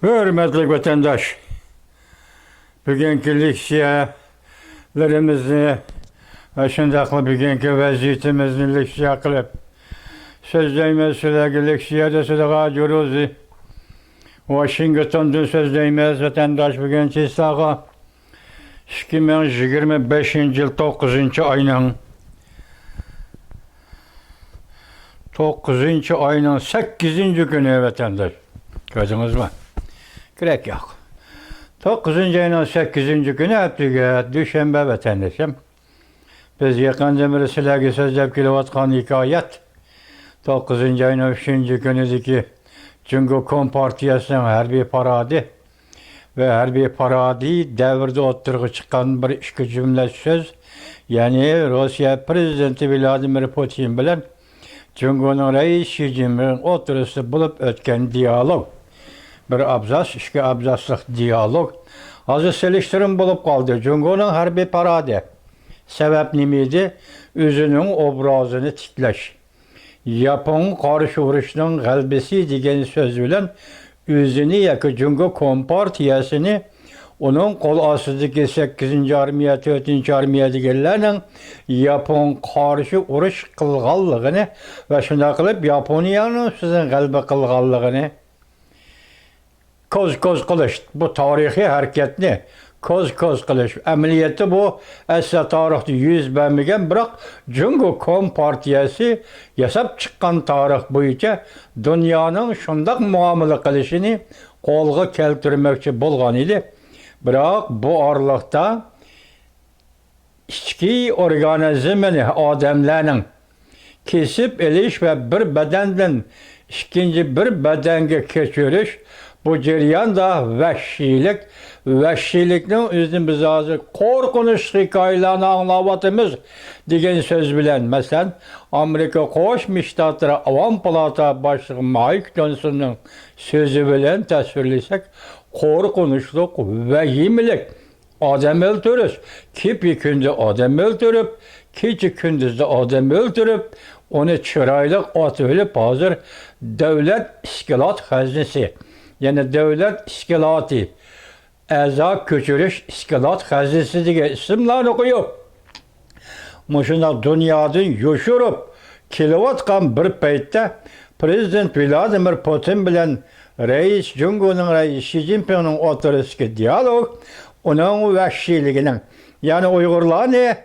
Hürmetli vatandaş, bugünkü leksiyalarımızı ve şundaklı bugünkü vaziyetimizni leksiya kılıp, sözleymez sürekli leksiyada sıdağa görüyoruz. Washington'dan sözleymez vatandaş bugün çistağı 2025 yıl 9. ayının 8. günü vatandaş. Gözünüz mü? Gerek yok. 9. ayının 8. günü heptiğe düşenbe vatandaşım. Biz yakın beri silahı sözlep kilovatkan hikayet. 9. ayının 3. günüdeki Cumhuriyet Kompartiyası'nın harbiy paradi ve harbiy paradi devirde oturgu çıkan bir iki cümle söz. Yani Rusya Prezidenti Vladimir Putin bilen Cumhuriyet'in reis Xi Jinping oturuşu bulup ötken diyalog. Bir abzas, iki abzaslık diyalog. Azı seliştirim bulup kaldı. Cumhuriyet'in harbiy paradi. Sebep nemiydi? Özünün obrazını tikleş. Yapon karşı vuruşunun galbesi degen söz bilen özünü yakı Cumhuriyet Kompartiyasını onun kol asızdaki 8. armiya, 4. armiya degenlerinin Yapon karşı vuruş kılğallığını ve şuna kılıp Japonya'nın sizin galbi kılğallığını koz kılış. Bu tarihi hareketini koz kılış. Ameliyatı bu esas tarihte 100 vermegen bırak Cumhuriyet Kompartiyası yasap çıkan tarih boyunca dünyanın şundak muamele kılışını kolga keltirmekçi bolgan idi. Bırak bu aralıkta içki organizmini adamlarının kesip eliş ve bir bedenden ikinci bir bedenge geçiriş bu cereyanda vahşilikten özünü biz azı korkunç hikayelerini anlavatımız degen söz bilen. Mesela Amerika Koşmuş Ştatları Avam Palata Başlığı Mike Johnson'un sözü bilen tasvirleysek korkunçluk, vahimlik, adam öldürür. Bir günde adam öldürüp, iki gündüzde adam öldürüp, onu çıraylık atılıp hazır devlet iskilat hazinesi. Yani devlet iskilatı, Eza Köçürüş İskilat Hazinesi diye isimlerini koyup, Muşuna dünyadan yoşurup, kilovatkan bir peytte Prezident Vladimir Putin bilen Reis Cumhuriyet'in Reis Xi Jinping'in oturuşki diyalog, onun vahşiliğinin, yani Uygurlarını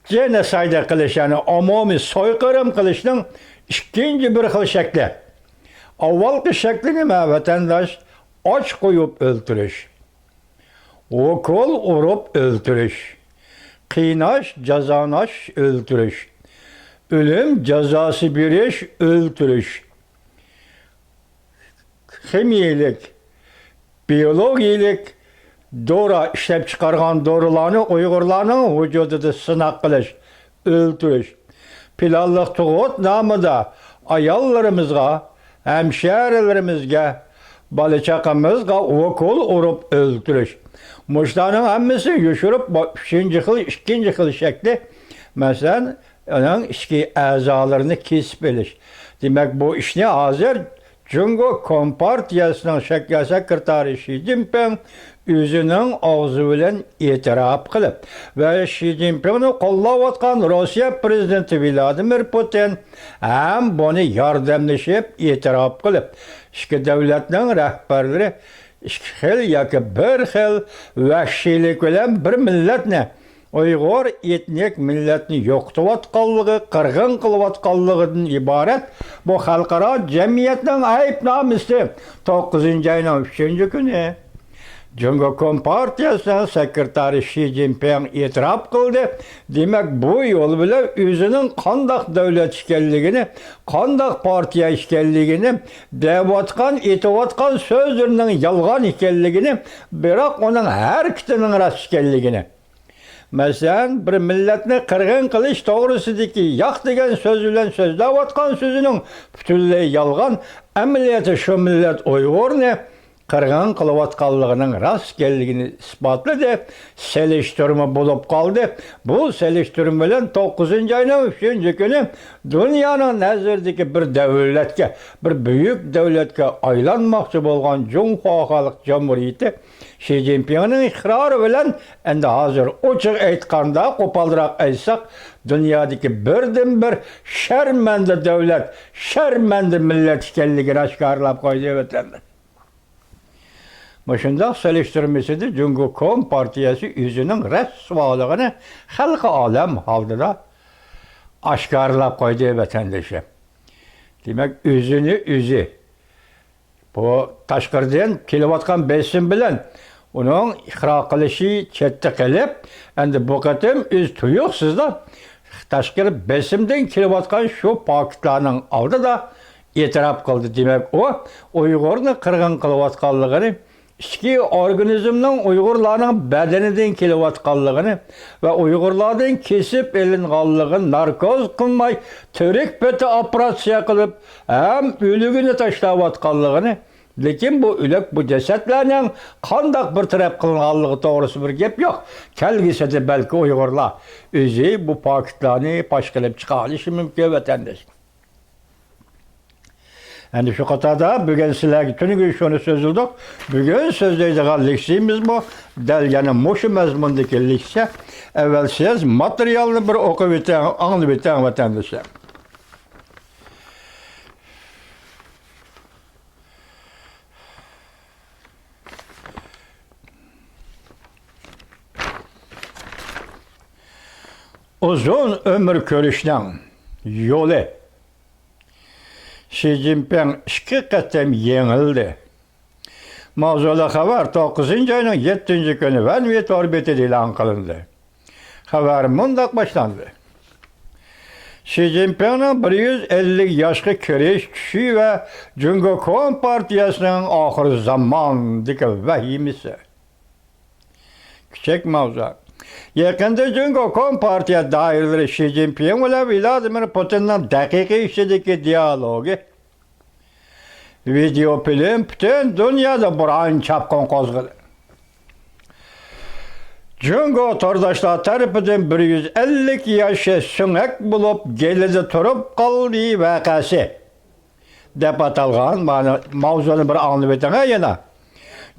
genocide kılış, yani umumi soykırım kılışının ikinci bir xil şekli. Avvalki şeklini vatandaş aç koyup öldürüş, okul urup öldürüş, kıynaş, cezanaş öldürüş, ölüm cezası biriş öldürüş, kimiyelik, biyologiyelik, doğru işlep çıkargan doğrularını Uygurlarının vücudunda sınak kılış, öldürüş, planlık tuğut namıda ayallarımızga, hemşehrilerimizge, balıçakamızga okul urup öldürüş. Muştanın hemmisi yuşurup ikinci xil şekli mesela onun içki azalarını kesip eliş. Demek bu işini hazır Cumhuriyet Kompartiyası'nın sekreteri Xi Jinping özünün ağzı bilen itiraf kılıp ve Xi Jinping'ni kollavatkan Rusya Prezidenti Vladimir Putin hem bunu yardımlaşıp itiraf kılıp iki devletinin rehberleri iki xil yoki bir xil vahşilik bilen bir milletni Uyghur etnik milletni yo'qotayotganligi, qirg'in qilayotganligidan iborat bu xalqaro jamiyatning aybnomasi 9. ayning 3. kuni Cumhuriyet Kompartiyası'nın sekreteri Xi Jinping itiraf kıldı. Demek bu yol bile özünün kandak devlet işgalligini, kandak partiya işgalligini, devatkan, etivatkan sözlerinin yalgan işgalligini, bırak onun her kitinin rast işgalligini. Mesela bir milletini kırgın kılış doğrusideki yak degen söz bilen sözlevatkan sözünün bütünlüğü yalgan, ameliyatı şu millet Uygur'ni qirg'in qilayotganligining rostkelligini isbotladi. Selishtirma bo'lib qoldi. Bu selishtirma bilan 9-oyning 3-kuni dunyoning nazaridagi bir davlatga, bir buyuk davlatga aylanmoqchi bo'lgan Junxo Xalq Jamhuriyati Xi Jinpingning iqrori bilan endi hozir ochiq aytganda, qo'polroq aytsak, dunyodagi birdan-bir sharmanda davlat, sharmanda millat ekanligini oshkorlab qo'ydi vatandash. Başında seliştirmesinde Cumhur Kom Partiyası yüzünün rəsvalığını xalqı aləm halda aşkarlab qoydu vatandaşa. Demek üzü. Bu taşqırdan kelavatqan besim bilen onun iqra qilishi chetda qilib, endi bu qatim o'z tuyuqsizda tashqari besimdan kelavatqan shu paketlarning oldida e'tirof qildi. Demak, o Uyg'urni qirg'in qilayotganligini, ichki organizmning Uyg'urlarning badanidan kelayotganligini va Uyg'urlardan kesib elinganligini narkoz qilmay, to'rik peti operatsiya qilib, ham o'ligini tashlayotganligini, lekin bu o'lik, bu jasadlarning qanday bir taraf qilinganligi to'g'risi bir gap yo'q. Kelgisida balki Uyg'urlar o'zi bu paketlarni pash qilib chiqa olishi mumkin vatandash. Endi shu qatorda bugun sizlarga tunugun shuni so'zildik. Bugun so'zlaydigan leksiyamiz bu. Dal yana mushu mazmundagi leksiya. Avval siz materialni bir o'qib o'tang, anglab o'tang vatandoshlar. Uzun ömür ko'rishning yo'li. Xi Jinping 2 qatam yengildi. Mavzuli xabar 9-oyning 7-kuni Vanvet orbitida e'lon qilindi. Xabar mundaq boshlandi. Xi Jinpingning 150 yoshga kirish tushi va Jungo Kom partiyasining oxir zamondagi vahimasi. Kichik mavzu. Yaqinda Jungo Kom partiya doiralari Xi Jinping bilan Vladimir Putinning daqiqiy ishidagi dialogi video film butun dunyoda biron chapqon qo'zg'adi. Jungo to'rdoshlar tarafidan 150 yoshga so'ngak bo'lib gelida turib qoldi voqeasi deb atalgan mavzuni bir anglab o'tang yana.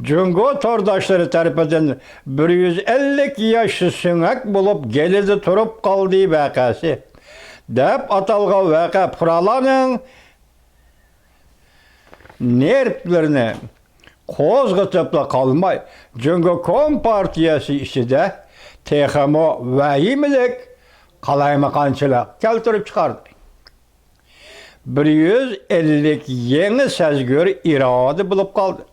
Jungo to'rdoshlari tarafidan 150 yoshga so'ngak bo'lib gelida turib qoldi voqeasi deb atalgan voqea fuqarolarning nervlarini qo'zg'atib qolmay, Jungo Kom partiyasi ichida texmo vahimalik qalaymaqonchilik keltirib chiqardi. 150 yangi sazgur iroda bo'lib qoldi.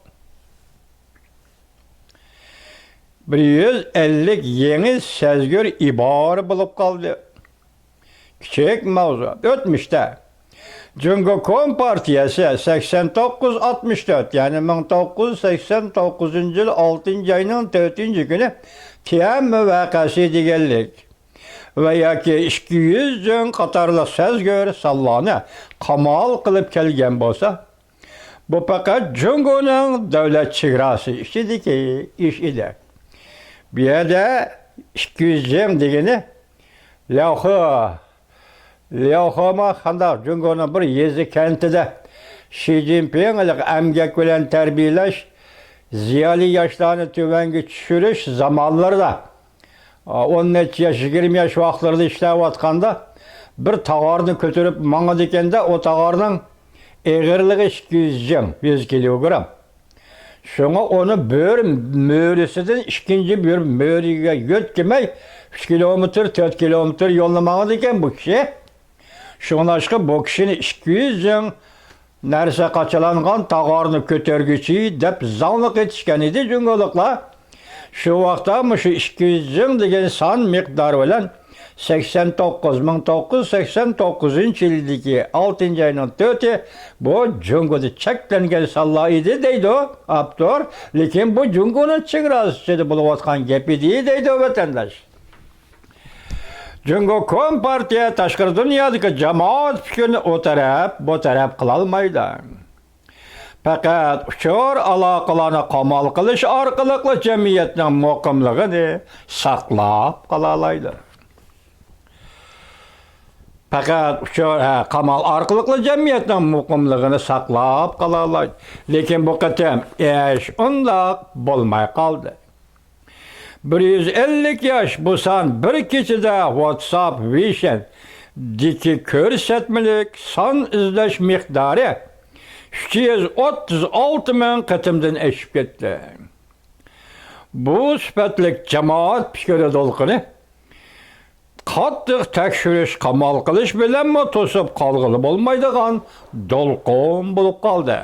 150 yangi sazgur ibora bo'lib qoldi. Kichik mavzu. O'tmishda Jungo Kom partiyasi 89-64, yani 1989-yil 6-oyning 4-kuni Tian voqeasi deganlik va yoki 200 jon qatorli sazgur sallani qamal qilib kelgan bo'lsa, bu faqat Jungoning davlat chegarasi ichidagi ish edi. Bu yerda 200 jon degani Lyoxoma qandaq Jungoning bir yezi kentida Xi Jinping emgak bilan tarbiyalash, ziyoli yoshlarni tuvanga tushirish zamonlarida 10 necha yosh, 20 yosh vaqtlarda ishlayotganda bir tog'orni ko'tarib mangadi ekanda, o tog'orning eg'irligi 200 jon, 100 kilogram. Şuna onu bir möğrisinden ikinci bir möğriye götürmey 3 kilometre, 4 kilometre yollamağı iken bu kişi. Şuna aşkı bu kişinin 200 jon narsa qaçalangan tağarını kötörgüçü dep zanlık etişken idi Jungoliklar. Şu vaqtda şu 200 jon degen san miqdarı bilen 1989-yildagi 6-oyning 4-i bu Jungoda cheklangan sallo edi deydi avtor, lekin bu Jungoning chegarasi ichida bo'layotgan gap edi deydi vatandosh. Jungo Kom partiya tashqi dunyodagi jamoat fikrini o taraf, bu taraf qila olmaydi. Faqat uçur aloqalarni qamal qilish orqali jamiyatning muqimligini saqlab qolalaydi. Faqat uçur qamal orqali jamiyatning muqimligini saqlab qolalaydi. Lekin bu qatam ish undaq bo'lmay qoldi. 150 yosh bu san bir kechada WhatsApp, Vision diki ko'rsatmalik son izlash miqdori 336 ming qatimdan oshib ketdi. Bu sifatlik jamoat fikri to'lqini qattiq tekshirish, qamal qilish bilan to'sib qolg'ili bo'lmaydigan to'lqin bo'lib qoldi.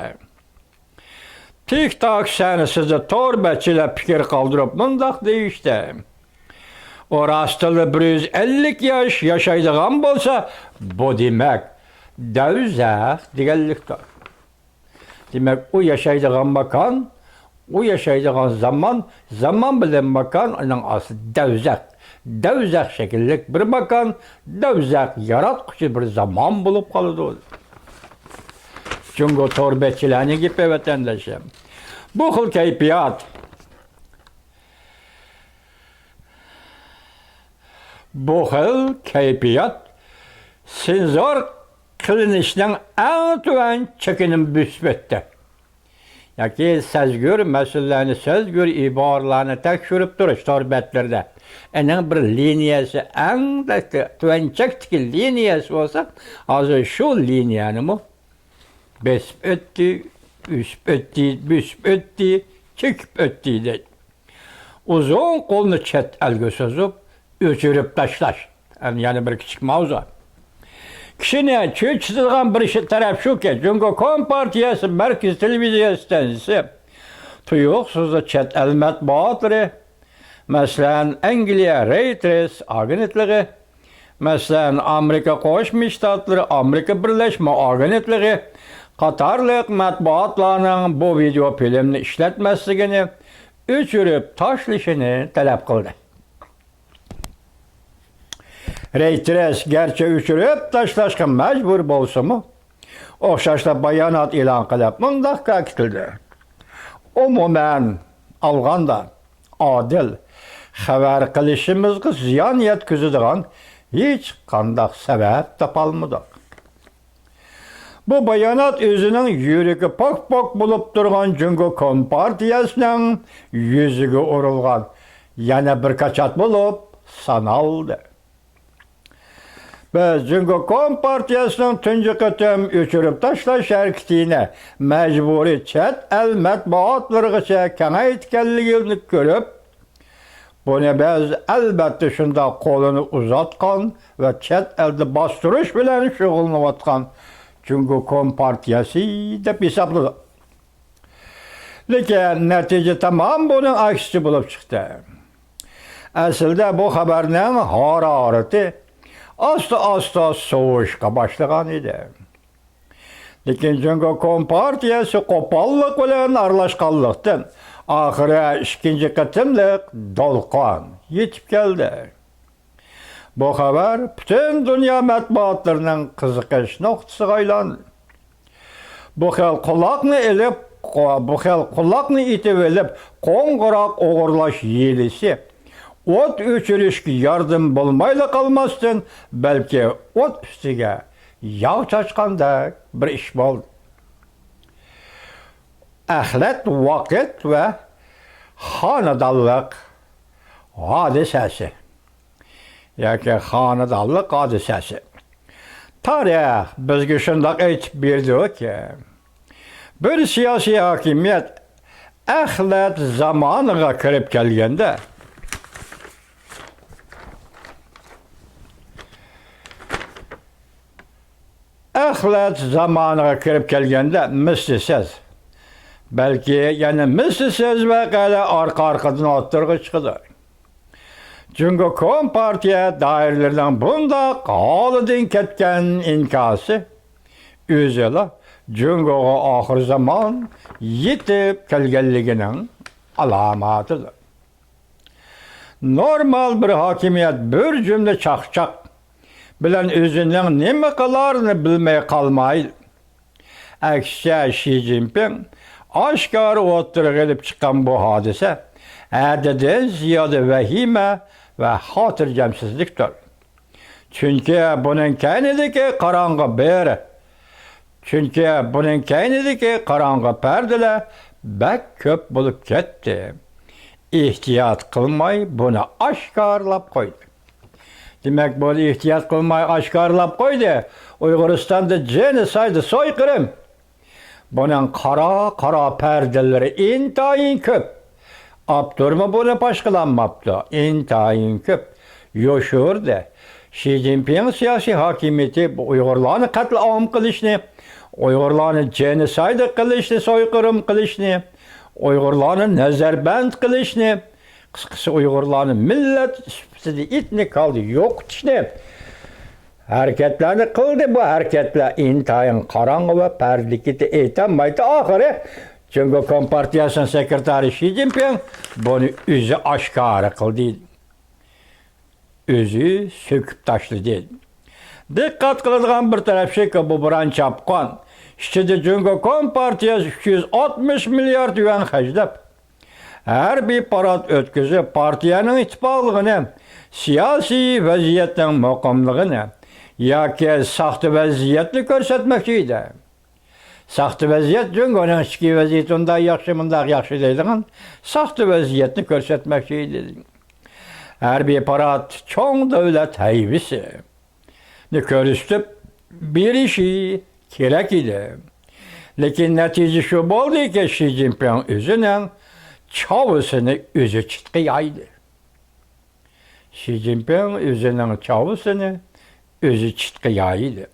TikTok seni sizni torbachilar fikir qoldirib mundaq deyishdi. O rastlı 150 yosh yashaydigan bo'lsa, bu demak davzaq deganlikdir. Demak, u yashaydigan makon, u yashaydigan zaman bilan makon uning asli davzaq. Davzaq shakllik bir makon, davzaq yaratquchi bir zaman bo'lib qoladi. Çünkü torbachilarning gapi vatandoshim. Bu xil kayfiyat senzor qilinishning eng tuvan chekinim büsbetdi. Yoki sezgör masalalarni, sezgör iboralarni tekshirib turish torbatlarda. Ening bir liniyasi eng tuvanchakdagi liniyasi bo'lsa, hozir shu liniyani besib o'tdi, üsp o'tdi, chekib o'tdi deydi. Uzun qo'lni chet elga so'zib, o'chirib tashlash. Yani bir kichik mavzu. Kishini cho'chitadigan bir taraf shuki, Jungo Kompartiyasi Markaz televiziyasidan tuyuq so'zda chet el matbuotlari, masalan Angliya Reuters agentligi, masalan Amerika Qo'shma Shtatlari, Amerika Birlashma agentligi qatorliq matbuotlarning bu video filmni ishlatmasligini, o'chirib tashlashini talab qildi. Reuters gerçi o'chirib tashlashga majbur bo'lsa-mu, o'xshashla bayonot e'lon qilib, mundaq ta'kidladi. Umuman olganda adil xabar qilishimizga ziyon yetkazadigan hech qanday sabab topolmadik. Bu bayonot o'zining yuragi pok bo'lib turgan Jungo Kompartiyasining yuziga urilgan yana bir qachat bo'lib sanaldi. Biz Jungo Kompartiyasining tunji qatam o'chirib tashlash harakatini majburiy chet el matbuotlarigacha kengaytganligini ko'rib, buni biz albatta shunda qo'lini uzatgan va chet elda bostirish bilan shug'ullanayotgan Jungo Kompartiyasi deb hisobladik. Lekin natija tamom buning aksi bo'lib chiqdi. Aslida bu xabarning harorati asta so'yishga boshlagan edi. Lekin Jungo Kompartiyasi qo'pollik bilan aralashganlikdan oxiri ikkinchi qatimliq to'lqin yetib keldi. Bu xabar butun dunyo matbuotlarining qiziqish nuqtasiga aylandi. Bu xil quloqni itib olib, qo'ng'iroq o'g'irlash yelisi o't o'chirishga yordam bo'lmayli qolmasdan, balki o't ustiga yog' chachqandek bir ish bo'ldi. Axlat vaqt va xonadonlik hodisasi yoki xonadonlik hodisasi. Tarix bizga shundoq aytib berdi-ki, bir siyosiy hokimiyat axlat zamoniga kirib kelganda mislsiz, balki yana mislsiz voqealar orqa-orqadan o'ttirg'i chiqdi. Jungo Kompartiya doiralarining bundoq holidan ketgan inkosi o'zila Jungoga oxir zamon yetib kelganligining alomatidir. Normal bir hokimiyat bir jumla chaqchaq bilan o'zining nima qilarini bilmay qolmaydi. Aksiya Xi Jinping aşkarı o'ttirib gelip çıkan bu hadise adeden ziyade vehime ve hatırcamsızlıktır. Çünkü bunun kendideki karanlık beri, çünkü bunun kendideki karanlık perdeler bek köp bulup gitti. İhtiyat kılmay bunu aşkarlap koydu. Demek bunu ihtiyat kılmay aşkarlap koydu. Uyguristan'da genocide soykırım. Bunun kara perdeleri intayin köp. Abdurma bunu başkalanmaptı. İntayin köp. Yoşurdu. Xi Jinping siyasi hakimiyeti bu Uygurlarını katliam kılışını, Uygurlarını genocide kılışını, soykırım kılışını, Uygurlarını nezerbend kılışını, kıskısı Uygurlarını millet itni kaldı, yok işte. Hareketlerini kıldı bu hareketler intayin karanlığı ve perdikiti eğitemmaydı ahire. Çünkü Kompartiyası'nın sekreteri Xi Jinping bunu üzü aşkarı kıldı. Üzü söküp taşlı değil. Dikkat kıldıgan bir taraf şey ki bu buran çapkan. İşte çünkü Kompartiyası 260 milyar yuan harcayıp her bir parat ötküzüp partiyanın ittifaqlığını, siyasi vaziyetin muqimliğini yoki saxta vaziyetni ko'rsatmoqchiydi. Saxta vaziyet çünkü onun ichki vaziyet unday yaxshi mundaq yaxshi deydigan saxta vaziyetni ko'rsatmoqchiydi. Her bir parat çoğun devlet haybisi. Körüstüp bir işi gerek idi. Lekin netice şu oldu ki Xi Jinping özünün çavusunu özü çıtkı yaydı. Xi Jinping özünün çavusunu özü çıtkı yaydı.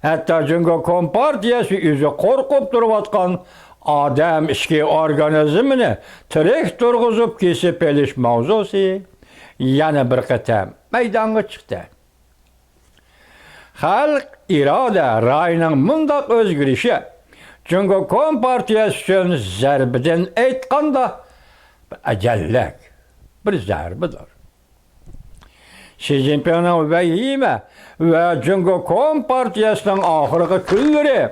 Hatta çünkü Kompartiyası özü korkup duruvatkan adam işki organizmini tirik durguzup kesip eliş mavzusu yana bir qatam maydonga chiqdi. Xalq irade rayının mundaq özgürüşü, çünkü Kompartiyası üçün zərbiden aytqanda ajallik bir zərbidir. Xi Jinping'in vehime ve çünkü Kompartiyasının ahırkı külleri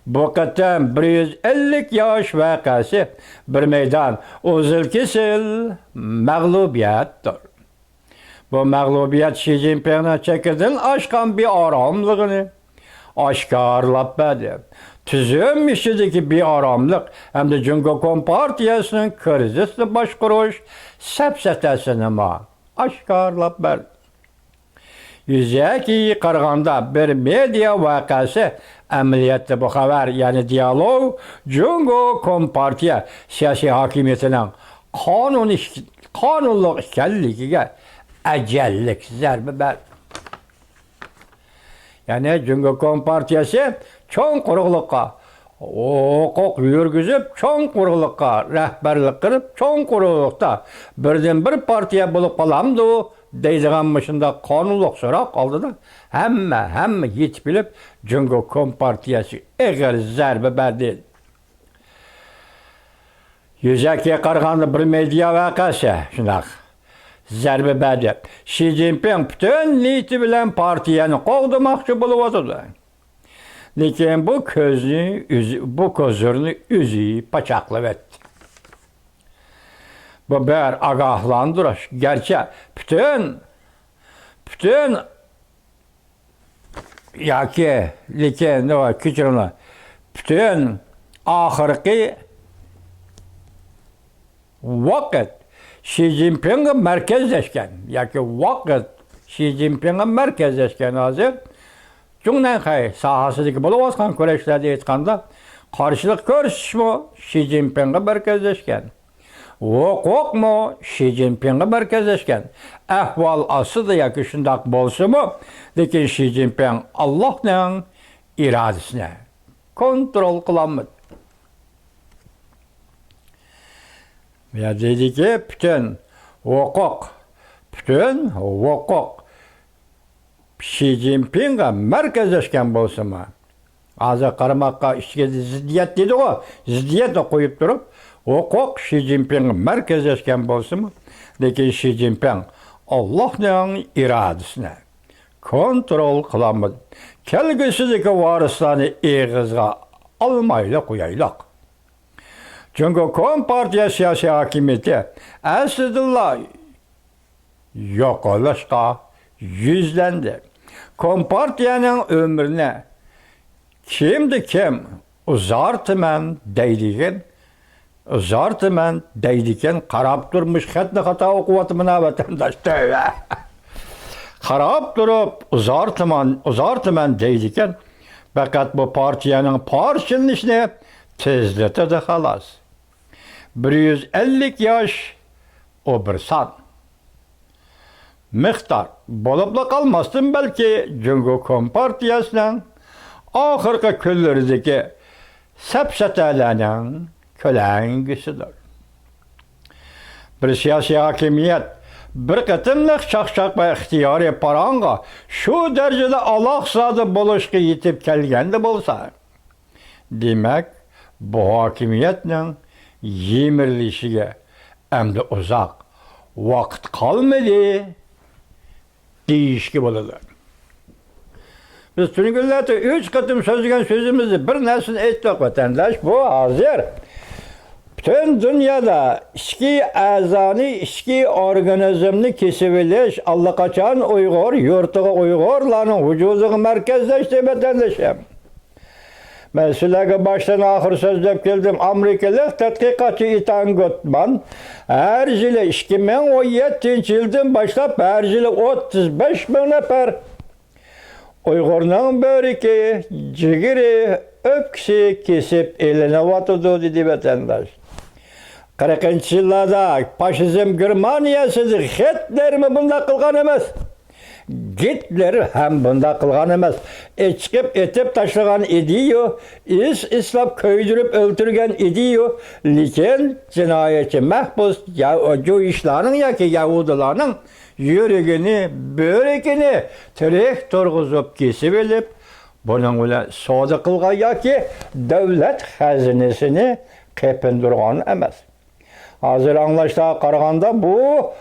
bu qatam 150 yaş vakası bir meydan uzil kesil mağlubiyettir. Bu mağlubiyet Xi Jinping'in çekirden aşkan bir aramlığını aşkarlap verdi. Tüzüm işideki bir aramlık hem de çünkü Kompartiyasının krizisini başkuruş sepsetesini ma aşkarlap verdi. Yüzeki qarğanda bir media vakası ameliyatı bu haber yani diyalog çünkü Kompartiya siyasi hakimiyetinin kanunluk işgalliğine ajallik zərbi bər. Yani çünkü Kompartiyası çoğun quruqluqqa, hukuk yürgüzüp çoğun quruqluqqa rəhbərlik qırıp çoğun quruqluqda birden bir partiya bulup qalamdı deydiğen mışında kanunluq sorak aldı da hemme yet bilip çünkü Kompartiyası eğer zərbi bər deyil. Yüzeki qarğandı bir media vakası şunaq. Zərbi bədi. Xi Jinping bütün niyeti bilen partiyanı qovdurmaqçı bulup oturdu. Lekin bu közürünü üzü paçaqlıb etdi. Bu bir agahlandırış. Gerçi bütün lekin ne var küçüğüne bütün ahırki vakit Xi Jinping'in merkezleşken, yoki vakit Xi Jinping'in merkezleşken hazır, Cungnanxay sahasidagi bo'lib atgan kurashlarda aytganda qarshilik ko'rsatishmi Xi Jinping'ga merkezleşken. Hukukmu Xi Jinping'ga merkezleşken. Ahvol aslida yoki shundaq bo'lsa-mu, lekin Xi Jinping Allohning irodasini kontrol qilolmadi. Ya dedi ki bütün hukuk Xi Jinping'e merkezleşken bolsa mı? Azı qaramakka işe ziddiyet dedi o. Ziddiyet koyup durup hukuk Xi Jinping'e merkezleşken bolsa mı? Lekin Xi Jinping Allah'ın iradesine kontrol kılamadı. Kelgüsüzdeki varislerini eğizga almayla koyaylık. Çünkü Kompartiya siyasi hakimiyeti aslında yok oluşka yüzlendi. Kompartiyanın ömrüne kimdi kim uzartımen deydiken karab durmuş hatta hata okuvatımına vatandaş tövbe. Karab durup uzartımen deydiken fakat bu partiyanın parçalanışını tezletedi halas. 150 yaş o bir san. Miktar bolupla kalmasın belki çünkü Kompartiyasının ahırkı küllerdeki sepsetelenin kölengisidir. Bir siyasi hakimiyet bir kıtımlık çakçak ve ihtiyari paranga şu derecede alaksadı buluşku yitip kelgendi bolsa, demek bu hakimiyetin yimirlişige hem de uzak vakit kalmadı deyişki bolalar. Biz tünüküllerde 3 kıtım sözgen sözümüzü bir nesin ettik vatandaş bu hazır. Bütün dünyada içki azanı, içki organizmini kesiviliş, allakaçan Uygur, yurtuğa Uygurların vücuduğu merkezleşti vatandaşım. Ben sizlerge baştan ahır sözlep geldim. Amerikalı tetkikatçı Ethan Gutman her yılı 2017 yıldan başlap her yılı 35 bin nefer Uygur'un böreki, cigiri, öpkisi kesip eline vatıdı dedi vatandaş. 40. yıllarda faşizm Germaniyasıdır. Hitler mi bunda kılgan emez? Hitler hem bunda kılgan emez. Çıkıp etip taşlagan ediyor. İslam köydürüp öldürgen ediyor. Lakin cinayetçi mahpus Juyishlarının ya ki Yahudilarının yüreğini, börekini terek turguzup kesip elip bunun ile soda kılgan ya ki devlet hazinesini kepindirgan emez. Hazır anlaştığa karaganda bu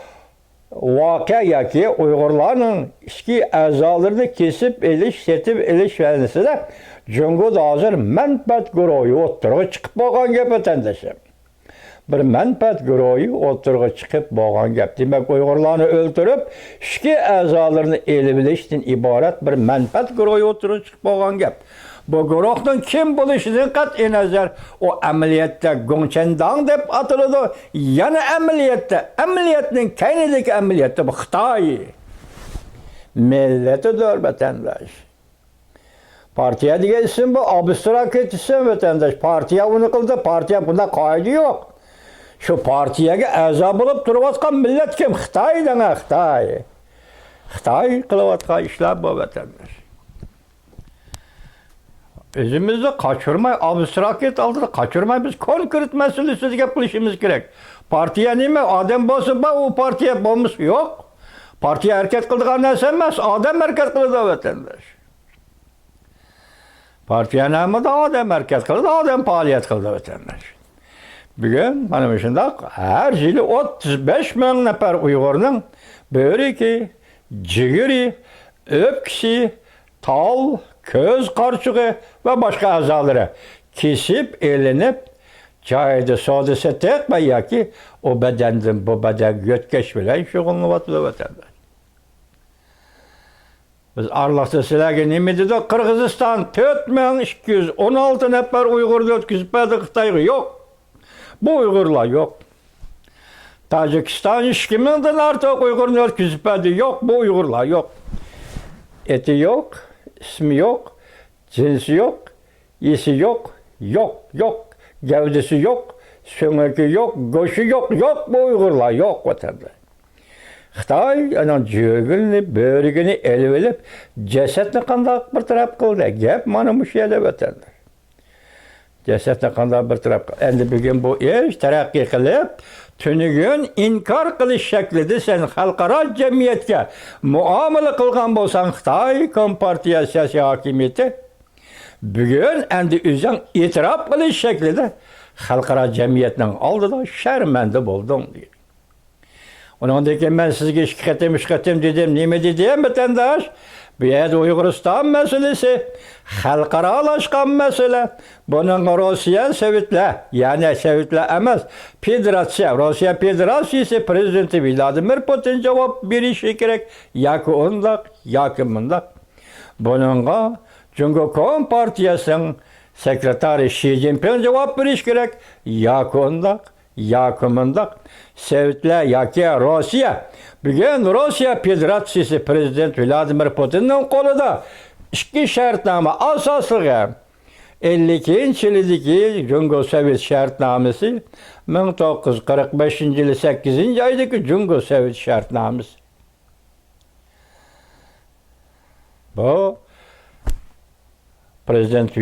vakıa ya ki Uygurların içki azalarını kesip eliş, setip eliş verilmesi de Cungu'da hazır menfaat güroyu oturuğa çıkıp boğan gep vatandaşım. Bir menfaat güroyu oturuğa çıkıp boğan gep. Demek Uygurlarını öldürüp içki azalarını elibilişten ibaret bir menfaat güroyu oturuğa çıkıp boğan gep. Bu gürohdan kim buluşunun kat'i nazar o ameliyette Gongchendang dep atıldı. Yani ameliyetin kendideki ameliyette bu Xitay. Milletidir vatandaş. Partiye diye isim bu, abstrak isim vatandaş. Partiye bunu kıldı, partiye bunda kaydı yok. Şu partiyege aza bulup duruvatkan millet kim? Xitay dene Xitay. Xitay kılıvatkan işler bu vatandaş. Özümüzde kaçırmay, abstrakit aldı, kaçırmay biz konkret meselesi yapılışımız gerek. Partiye ne mi? Adem bolsun ba o partiye bolmuş yok. Partiye hareket kıldığı nesemez, Adem hareket kıldı vatandaş. Partiye ne mi de Adem hareket kıldı, Adem faaliyet kıldı vatandaş. Bugün benim içinde her yılı 35 bin nefer Uygur'un böreki, cigiri, öpkisi, tal, köz karçığı ve başka azaları kesip elinip caydı sodası tekme ya ki o bedenden bu beden götkeş bilen şoğunluvatlı vatandaş. Biz Arlak'ta silahı nimidi de Kırgızistan 4216 nefer Uygur'da ötküzüpedi Xitay'ı yok. Bu Uygurlar yok. Tacikistan 2000'den artık Uygur'un ötküzüpedi yok. Bu Uygurlar yok. Eti yok. İsmi yok, cinsi yok, iyisi yok, yok, gövdesi yok, sömürgü yok, göçü yok, bu Uygurlar yok vatandaş. Xitay, yani cügülünü, börgünü elvelip, cesetini kandak bir taraf kıldı. Gep bana bu şeyle vatandaş. Cesetini kandak bir taraf kıldı. Endi bugün bu iş terakki kılıp, tünügün inkar kılış şeklinde sen halkara cemiyetke muamele kılgan bolsan Xitay Kompartiya siyasi hakimiyeti bugün endi üzerine itiraf kılış şeklinde halkara cemiyetinin aldıda şermende buldum diye. Ondan keyin ben sizge üç katem dedim. Nime dedim vatandaş? Bu yerda Uyg'uriston meselesi, xalqaralashgan mesele. Bunun Rossiya Sovetlar, ya'ni Sovetlar emas, Federatsiya, Rossiya Federatsiyasi prezidenti Vladimir Putin javob berishi kerak. Yoki undaq, yoki bundaq. Bununla Cumhuriyet Kompartiyasining sekretari Xi Jinping javob berishi kerak. Yoki undaq, yoki bundaq. Sovetlar yoki Rossiya. Bugün Rossiya Federatsiyasi prezident Vladimir Putinning qo'lida ikki shartnoma asosligi 52-yildagi Jungo Sovet shartnomasi 1945-yili 8-oydagi Jungo Sovet shartnomasi. Bu prezident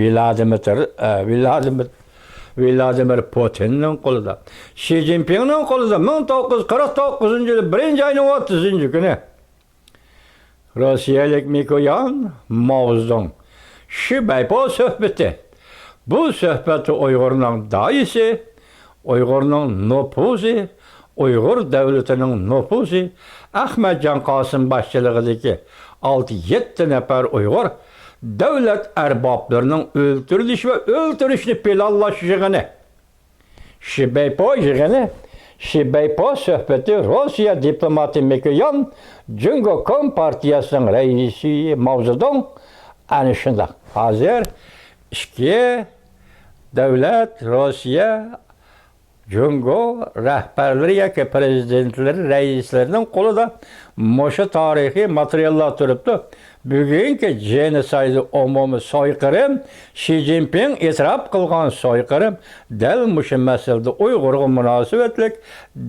Vladimir Putinning qo'lida. Xi Jinpingning qo'lida 1949-yil 1-oyning 30-kuni Rossiyalik Mikoyan Mao Zedong Shibay-po suhbati. Bu suhbati Uyg'urning daisi, Uyg'urning nufuzi, Uyg'ur davlatining nufuzi Ahmadjon Qosim boshchiligidagi 6-7 nafar Uyg'ur davlat arboblarining o'ltirilishi va o'ltirishni planlashig'ini. Shibay-po suhbati Rossiya diplomati Mikoyan Jungo Kompartiyasining raisi Mao Zedong ana shunday. Hozir ikki davlat Rossiya Jungo rahbarlari yoki prezidentlari, raislarining qo'lida mushu tarixiy materiallar turibdi. Bugungi genosid umumiy soyqirib, Xi Jinping e'tirof qilgan soyqirib, dal mushu masalada Uyg'urga munosabatlik,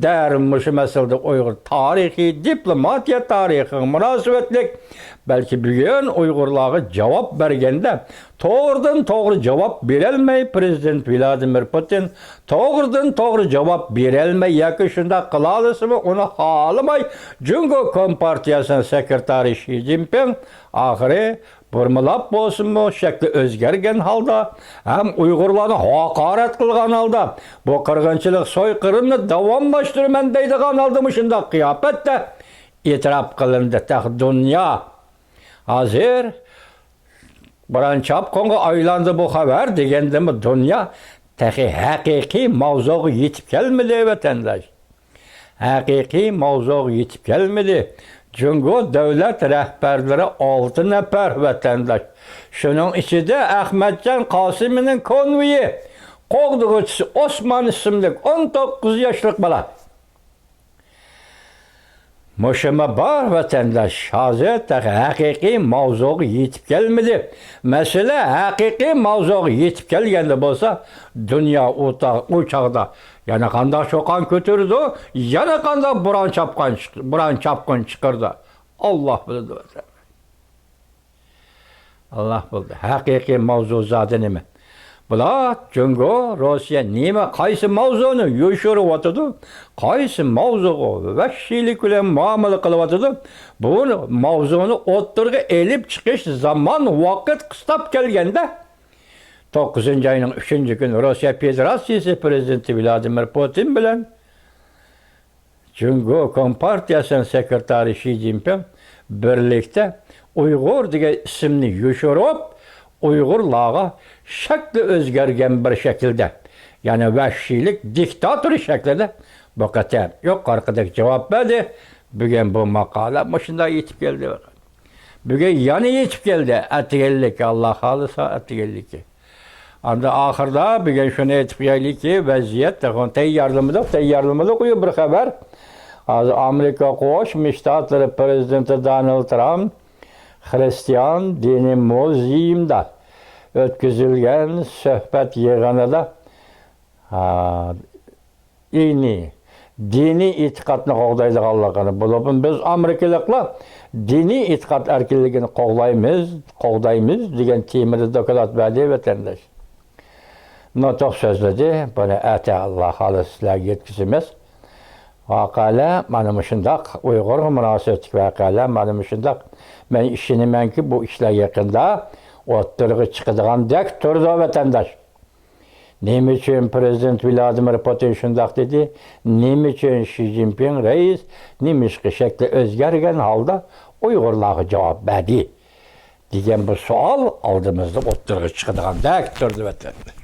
dar mushu masalada Uyg'ur tarixiy, diplomatiya tarixiga munosabatlik, balki bugun Uyg'urlarga javob berganda to'g'ridan to'g'ri javob berolmay prezident Vladimir Putin to'g'ridan to'g'ri javob berolmay yoki shunday qila olasimi uni xohlamay Jungo Kompartiyasining sekretari Xi Jinping oxiri burmalab bo'lsinmi shakli o'zgargan holda ham Uyg'urlarni haqorat qilgan holda bu qirg'inchilik so'yqirimni davomlashtiraman deydigan holda shunday qiyofatda e'tirof qilindi. Dunyo hozir biron chapqonga aylandi bu xabar degandimi dunyo haqiqiy mavzuga yetib kelmadi vatandosh. Haqiqiy mavzuga yetib kelmadi. Jungo davlat rahbarlari 6 nafar vatandosh. Shuning ichida Ahmadjon Qosimning konvoyi qo'g'dug'uchisi Osmon ismli 19 yoshli bola. Mushama bor vatandosh, hozir haqiqiy mavzuga yetib kelmadi. Masala haqiqiy mavzuga yetib kelganda bo'lsa, dunyo u chaqda yana qanday sho'qon ko'tardi, yana qanday buron chapqon chiqardi. Alloh biladi. Alloh biladi. Haqiqiy mavzu zodi nima? Bular Jungo Rossiya nima qaysi mavzuni yo'shirib qaysi mavzuga vahshiylik bilan muomala qilyotdi. Bu mavzuni o'ttirga elib chiqish zamon vaqt qistab kelganda 9-oyning 3-kuni Rossiya Federatsiyasi prezidenti Vladimir Putin bilan Jungo Kompartiyasining sekretari Xi Jinping birlikda Uyg'ur degan ismni yo'shirib Uyg'urlarga shakli o'zgargan bir shaklda, ya'ni vahshiylik diktator shaklida bu qatam yuqoridagi javob berdi. Bugun bu maqola shunday yetib keldi. Bugun yana yetib keldi. Atganlik Alloh xolisa atganlik. Anda oxirda bugun shuni aytib qo'yaylikki, vaziyat tayyorlamada qo'yib bir xabar. Hozir Amerika Qo'shma Shtatlari prezidenti Donald Trump Hristiyan dini muzeumida o'tkazilgan suhbat yig'inida diniy e'tiqodni qo'g'daydiganligini bilib, biz Amerikaliklar diniy e'tiqod erkinligini qo'g'daymiz degan temada doklad berdi vatandosh. Notoq so'zladi, buni ata Alloh xolislarga yetkazamiz. Vaqalar mana shundoq Uyg'urga munosabatli vaqalar mana shundoq. Men ishonamanki bu ishlar yaqinda o'ttirg'i chiqadigan dek turdi vatandosh. Neme için Prezident Vladimir Putin şundaq dedi, neme için Xi Jinping reis nemişki şekli özgergen halda Uygurlarga cevap verdi. Degen bu sual aldığımızda oturga çıkıdığan dek durdu vatandaş.